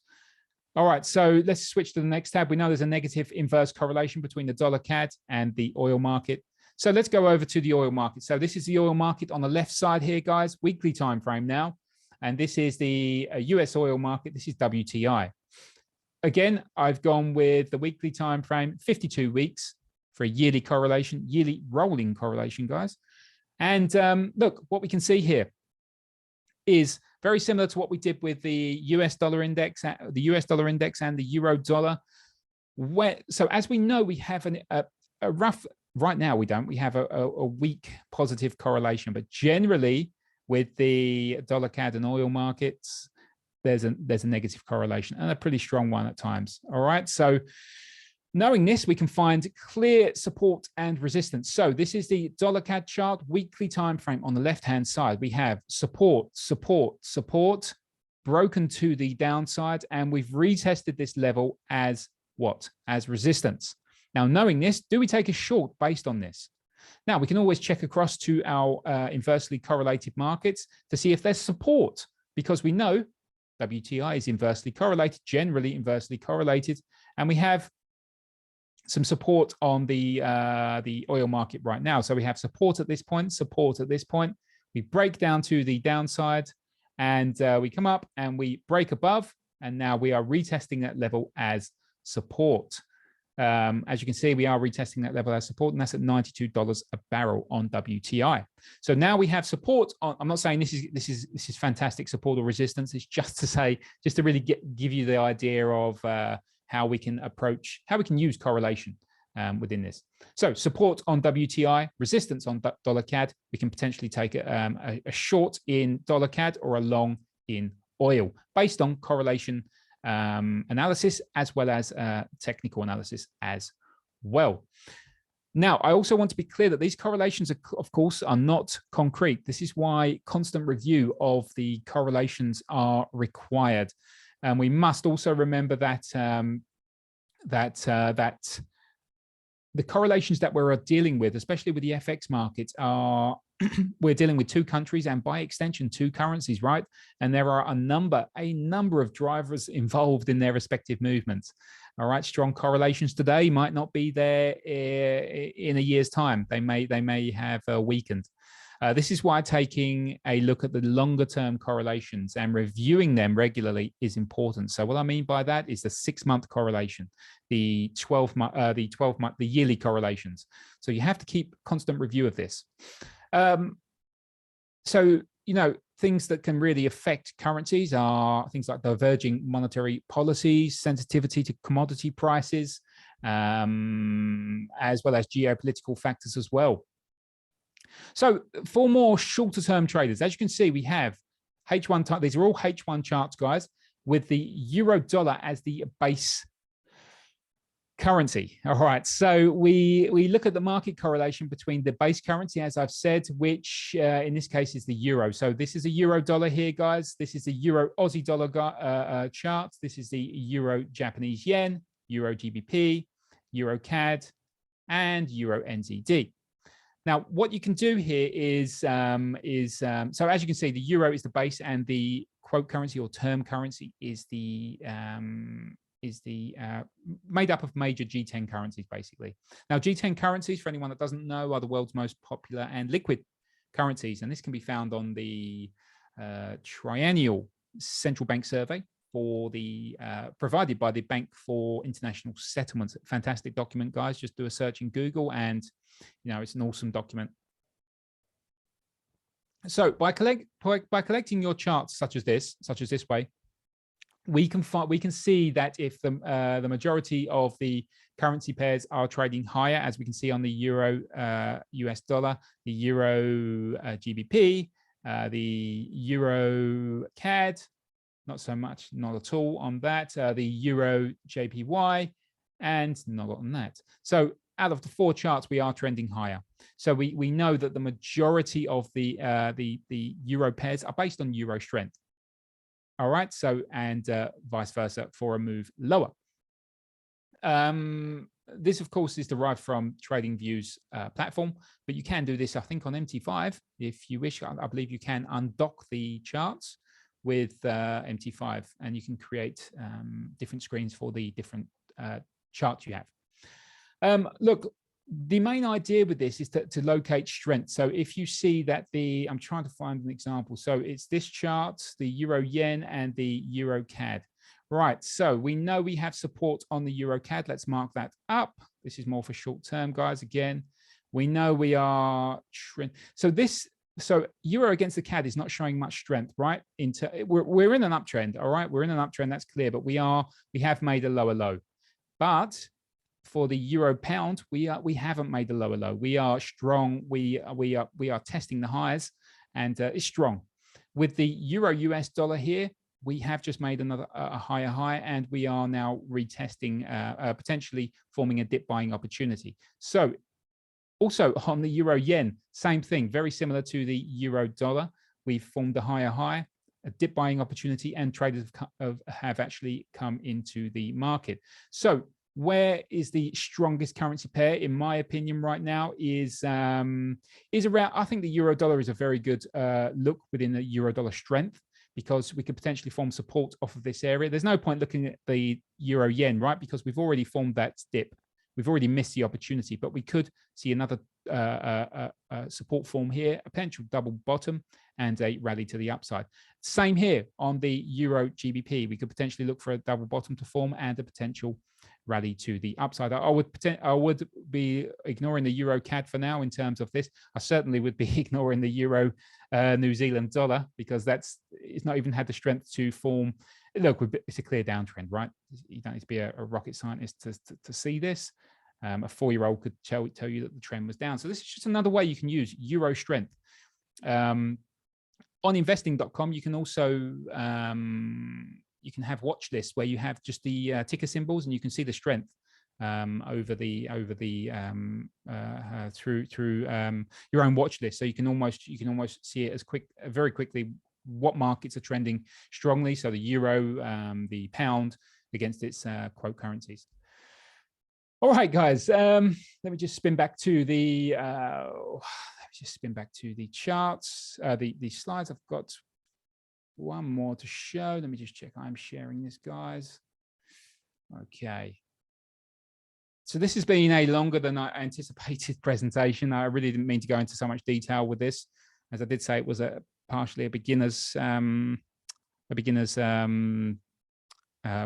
All right, so let's switch to the next tab. We know there's a negative inverse correlation between the dollar CAD and the oil market. So let's go over to the oil market. So this is the oil market on the left side here, guys, weekly time frame now. And this is the US oil market. This is WTI. Again, I've gone with the weekly time frame, 52 weeks for a yearly correlation, yearly rolling correlation, guys. And look, what we can see here is very similar to what we did with the US dollar index, and the euro dollar. So as we know, we have a rough, right now we don't, we have a weak positive correlation, but generally with the dollar CAD and oil markets, there's a negative correlation, and a pretty strong one at times. All right, so knowing this, we can find clear support and resistance. So this is the dollar CAD chart, weekly time frame. On the left-hand side, we have support, support, support, broken to the downside, and we've retested this level as what? As resistance. Now, knowing this, do we take a short based on this? Now, we can always check across to our inversely correlated markets to see if there's support, because we know WTI is inversely correlated, generally inversely correlated, and we have some support on the oil market right now. So we have support at this point, support at this point. We break down to the downside, and we come up and we break above, and now we are retesting that level as support. As you can see, we are retesting that level as support, and that's at $92 a barrel on WTI. So now we have support on. I'm not saying this is fantastic support or resistance. It's just to say, just to really give you the idea of how we can use correlation within this. So support on WTI, resistance on dollar CAD. We can potentially take a short in dollar CAD or a long in oil based on correlation analysis, as well as technical analysis as well. Now, I also want to be clear that these correlations, of course, are not concrete. This is why constant review of the correlations are required. And we must also remember that that the correlations that we're dealing with, especially with the FX markets, are we're dealing with two countries and by extension two currencies, right? And there are a number of drivers involved in their respective movements. All right, strong correlations today might not be there in a year's time. They may have weakened. This is why taking a look at the longer term correlations and reviewing them regularly is important. So what I mean by that is the 6-month correlation, the 12-month, the yearly correlations. So you have to keep constant review of this. So, you know, things that can really affect currencies are things like diverging monetary policies, sensitivity to commodity prices, as well as geopolitical factors as well. So for more shorter term traders, as you can see, we have H1, these are all H1 charts, guys, with the euro dollar as the base currency. All right, so we look at the market correlation between the base currency, as I've said, which in this case is the euro. So this is a euro dollar here, guys. This is the euro Aussie dollar chart. This is the euro Japanese yen, euro GBP, euro CAD, and euro NZD. Now, what you can do here is so as you can see, the euro is the base, and the quote currency or term currency is the made up of major G10 currencies, basically. Now, G10 currencies, for anyone that doesn't know, are the world's most popular and liquid currencies, and this can be found on the triennial central bank survey for the provided by the Bank for International Settlements. Fantastic document, guys. Just do a search in Google, and you know, it's an awesome document. So by collecting your charts such as this way, we can see that if the majority of the currency pairs are trading higher, as we can see on the euro US dollar, the euro GBP, the euro CAD, not so much, not at all on that, the euro JPY, and not on that. So out of the 4 charts, we are trending higher. So we know that the majority of the euro pairs are based on euro strength. All right, so and vice versa for a move lower. This, of course, is derived from TradingView's platform, but you can do this, I think, on MT5 if you wish. I believe you can undock the charts with MT5, and you can create different screens for the different charts you have. Look, the main idea with this is to locate strength. So if you see that I'm trying to find an example. So it's this chart, the Euro Yen and the Euro CAD. Right, so we know we have support on the Euro CAD. Let's mark that up. This is more for short term, guys. Again, we know we are so Euro against the CAD is not showing much strength, right? We're in an uptrend, all right? We're in an uptrend, that's clear, but we have made a lower low. But for the Euro Pound, we haven't made the lower low. We are strong. We are testing the highs, and it's strong. With the Euro US dollar here, we have just made a higher high, and we are now retesting, potentially forming a dip buying opportunity. So also on the Euro Yen, same thing, very similar to the Euro dollar. We've formed a higher high, a dip buying opportunity, and traders have actually come into the market. So where is the strongest currency pair, in my opinion, right now is around, I think the Euro dollar is a very good look within the Euro dollar strength, because we could potentially form support off of this area. There's no point looking at the Euro Yen, right? Because we've already formed that dip. We've already missed the opportunity, but we could see another support form here, a potential double bottom and a rally to the upside. Same here on the Euro GBP. We could potentially look for a double bottom to form and a potential rally to the upside. I would be ignoring the Euro CAD for now in terms of this. I certainly would be ignoring the Euro New Zealand dollar, because it's not even had the strength to form. Look, it's a clear downtrend, right? You don't need to be a rocket scientist to see this. A 4-year-old could tell you that the trend was down. So this is just another way you can use Euro strength. On investing.com, you can also you can have watch lists where you have just the ticker symbols, and you can see the strength through your own watch list. So you can almost see it as very quickly what markets are trending strongly. So the euro, the pound against its quote currencies. All right, guys. Let me just spin back to the charts, the slides. I've got one more to show. Let me just check I'm sharing this, guys. Okay. So this has been a longer than I anticipated presentation. I really didn't mean to go into so much detail with this. As I did say, it was partially a beginner's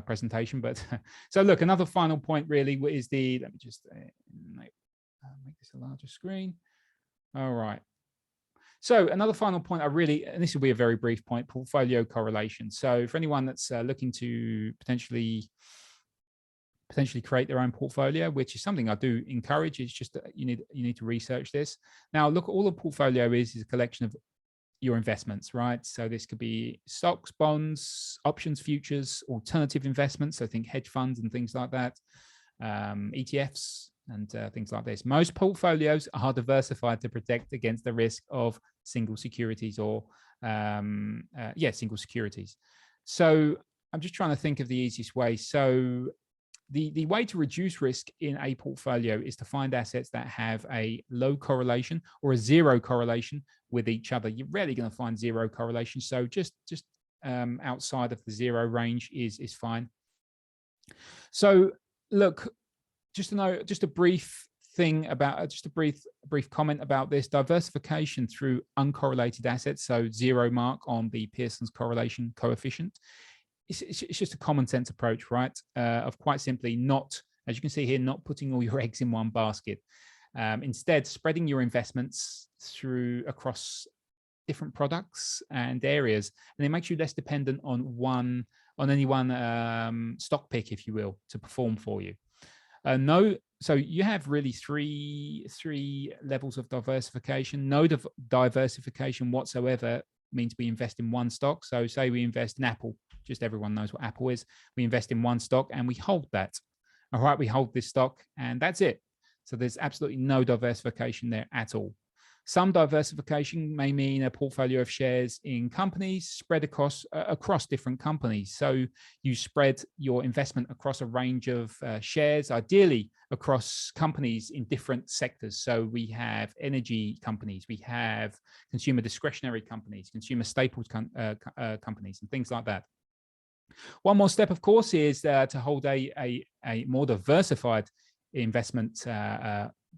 presentation. But so look, another final point really is let me just make this a larger screen. All right. So another final point, and this will be a very brief point, portfolio correlation. So for anyone that's looking to potentially create their own portfolio, which is something I do encourage, it's just that you need to research this. Now, look, all a portfolio is a collection of your investments, right? So this could be stocks, bonds, options, futures, alternative investments. So think hedge funds and things like that, ETFs and things like this. Most portfolios are diversified to protect against the risk of single securities or single securities. So I'm just trying to think of the easiest way. So the way to reduce risk in a portfolio is to find assets that have a low correlation or a zero correlation with each other. You're rarely going to find zero correlation. So just outside of the zero range is fine. So look, just a brief comment about this: diversification through uncorrelated assets. So 0 mark on the Pearson's correlation coefficient. It's just a common sense approach, right? Of quite simply not, as you can see here, not putting all your eggs in one basket. Instead, spreading your investments across different products and areas, and it makes you less dependent on any one stock pick, if you will, to perform for you. So you have really three levels of diversification. No diversification whatsoever means we invest in one stock. So say we invest in Apple. Just everyone knows what Apple is. We invest in one stock and we hold that. All right, we hold this stock and that's it. So there's absolutely no diversification there at all. Some diversification may mean a portfolio of shares in companies spread across different companies. So you spread your investment across a range of shares, ideally across companies in different sectors. So we have energy companies, we have consumer discretionary companies, consumer staples companies, and things like that. One more step, of course, is to hold a more diversified investment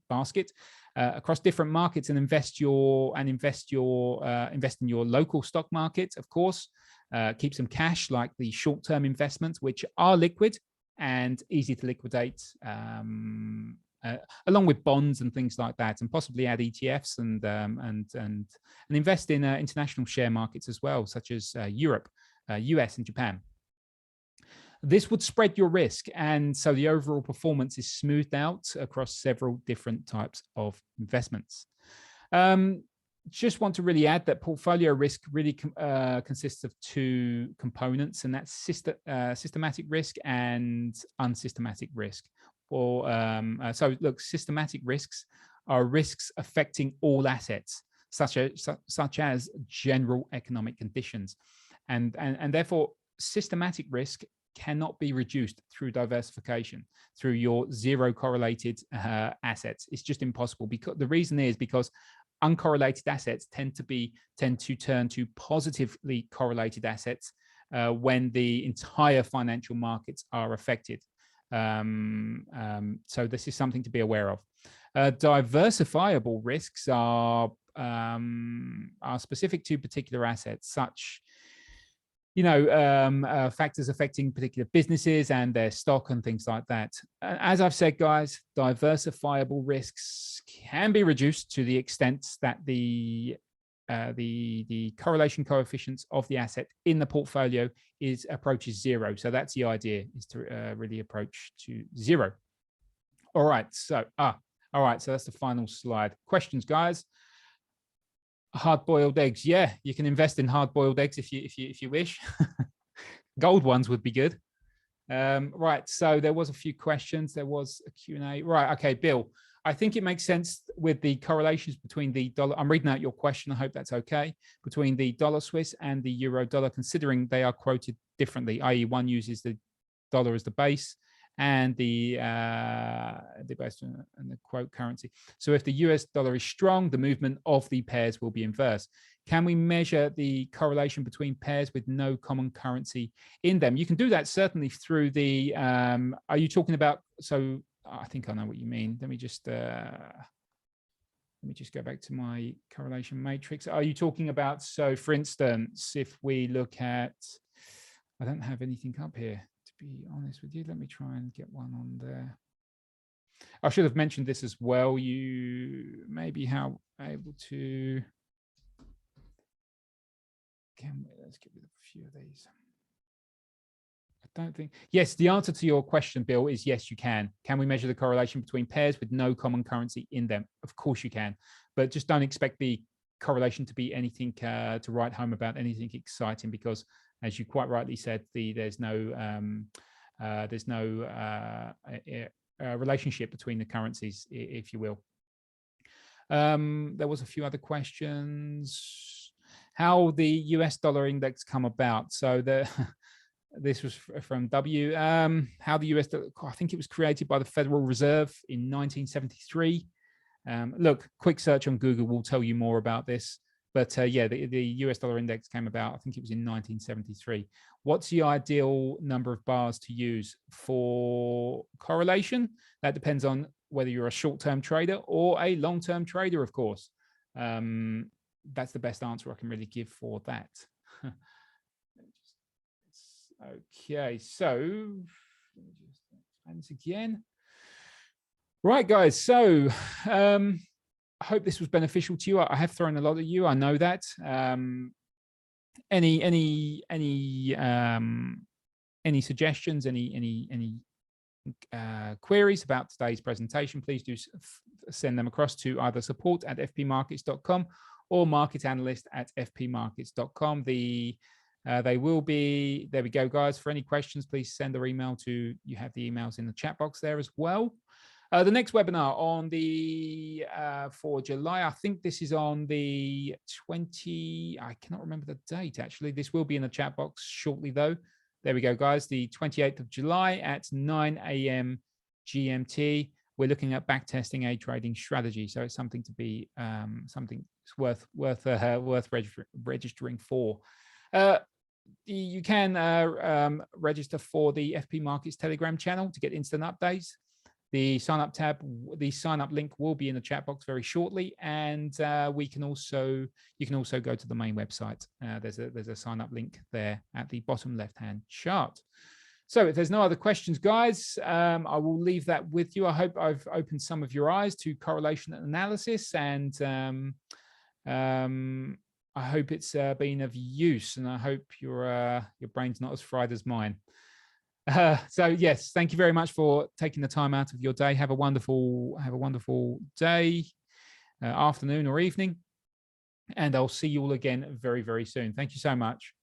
basket across different markets and invest in your local stock market. Of course, keep some cash, like the short-term investments, which are liquid and easy to liquidate, along with bonds and things like that, and possibly add ETFs and invest in international share markets as well, such as Europe, US, and Japan. This would spread your risk, and so the overall performance is smoothed out across several different types of investments. Just want to really add that portfolio risk really consists of two components, and that's systematic risk and unsystematic risk. So look, systematic risks are risks affecting all assets, such as general economic conditions, and therefore systematic risk cannot be reduced through diversification, through your zero correlated assets. It's just impossible, because the reason is because uncorrelated assets tend to turn to positively correlated assets when the entire financial markets are affected. So this is something to be aware of. Diversifiable risks are specific to particular assets, such factors affecting particular businesses and their stock and things like that. As I've said, guys, diversifiable risks can be reduced to the extent that the correlation coefficients of the asset in the portfolio approaches zero. So that's the idea, is to really approach to zero. All right. So that's the final slide. Questions, guys? Hard-boiled eggs. Yeah, you can invest in hard-boiled eggs if you wish. Gold ones would be good. Right. So there was a few questions. There was a Q&A. Right. Okay, Bill. I think it makes sense with the correlations between the dollar. I'm reading out your question. I hope that's okay. Between the dollar Swiss and the euro dollar, considering they are quoted differently, i.e., one uses the dollar as the base and the base and the quote currency. So if the US dollar is strong, the movement of the pairs will be inverse. Can we measure the correlation between pairs with no common currency in them? You can do that certainly through the, are you talking about, so I think I know what you mean. Let me just go back to my correlation matrix. Are you talking about, so for instance, if we look at, I don't have anything up here, to be honest with you. Let me try and get one on there. I should have mentioned this as well. You may be able to, let's get rid of a few of these. I don't think, yes, the answer to your question, Bill, is yes, you can. Can we measure the correlation between pairs with no common currency in them? Of course you can, but just don't expect the correlation to be anything to write home about, anything exciting, because as you quite rightly said, there's no relationship between the currencies, if you will. There was a few other questions. How the US dollar index come about? So this was from W. How the US dollar, I think it was created by the Federal Reserve in 1973. Look, quick search on Google will tell you more about this. But yeah, the US dollar index came about, I think it was in 1973. What's the ideal number of bars to use for correlation? That depends on whether you're a short-term trader or a long-term trader, of course. That's the best answer I can really give for that. Okay, so let me just explain this again. Right, guys, so I hope this was beneficial to you. I have thrown a lot at you. I know that. Any suggestions? Any queries about today's presentation? Please do send them across to either support@fpmarkets.com or marketanalyst@fpmarkets.com. They will be there. We go, guys. For any questions, please send or email to. You have the emails in the chat box there as well. The next webinar on the for July, I think this is on the 20. I cannot remember the date actually. This will be in the chat box shortly though. There we go, guys. The 28th of July at 9 a.m. GMT. We're looking at backtesting a trading strategy, so it's something to be something worth registering for. You can register for the FP Markets Telegram channel to get instant updates. The sign up tab, the sign up link will be in the chat box very shortly, and you can also go to the main website. There's a sign up link there at the bottom left hand chart. So if there's no other questions, guys, I will leave that with you. I hope I've opened some of your eyes to correlation analysis, and I hope it's been of use, and I hope your brain's not as fried as mine. So yes, thank you very much for taking the time out of your day. Have a wonderful day, afternoon or evening, and I'll see you all again very, very soon. Thank you so much.